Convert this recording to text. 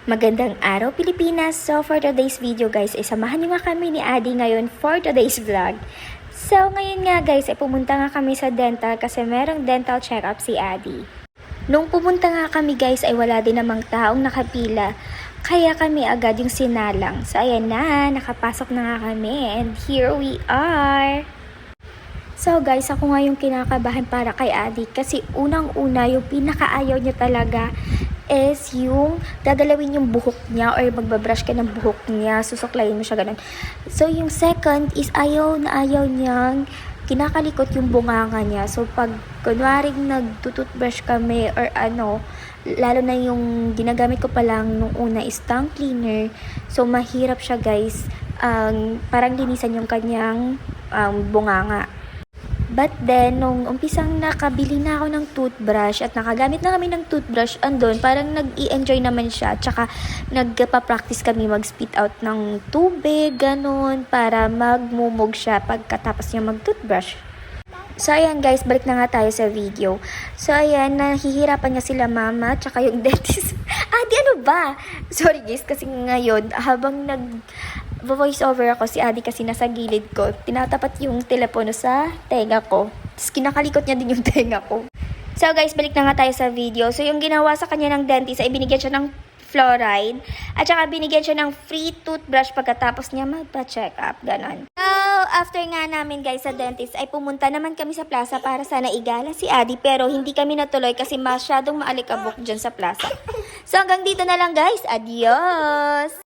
Magandang araw, Pilipinas! So, for today's video guys, samahan niyo nga kami ni Adi ngayon for today's vlog. So, ngayon nga guys, pumunta nga kami sa dental kasi merong dental check-up si Adi. Nung pumunta nga kami guys, ay wala din namang taong nakapila. Kaya kami agad yung sinalang. So, ayan na, nakapasok na nga kami and here we are! So guys, ako nga yung kinakabahan para kay Adi kasi unang-una yung pinakaayaw niya talaga is yung gagalawin yung buhok niya or magbabrush ka ng buhok niya, susuklayin mo siya ganun. So yung second is ayaw na ayaw niyang kinakalikot yung bunganga niya. So pag kunwaring nagtututbrush kami or ano, lalo na yung ginagamit ko pa lang nung una is tongue cleaner. So mahirap siya guys, parang linisan yung kanyang bunganga. But then, nung umpisang nakabili na ako ng toothbrush at nakagamit na kami ng toothbrush, andun, parang nag-i-enjoy naman siya. Tsaka, nagpa-practice kami mag-spit out ng tubig, ganun, para magmumog siya pagkatapos niya mag-toothbrush. So, ayan guys, balik na nga tayo sa video. So, ayan, nahihirapan nga sila mama, tsaka yung dentist. Adi, ano ba? Sorry guys, kasi ngayon, habang voice over ako, si Adi kasi nasa gilid ko, tinatapat yung telepono sa tenga ko. Tapos kinakalikot niya din yung tenga ko. So guys, balik na nga tayo sa video. So yung ginawa sa kanya ng dentist ay binigyan siya ng fluoride at saka binigyan siya ng free toothbrush pagkatapos niya magpa-check up, ganon. So after nga namin guys sa dentist ay pumunta naman kami sa plaza para sana igala si Adi pero hindi kami natuloy kasi masyadong maalikabok dyan sa plaza. So hanggang dito na lang guys, adios!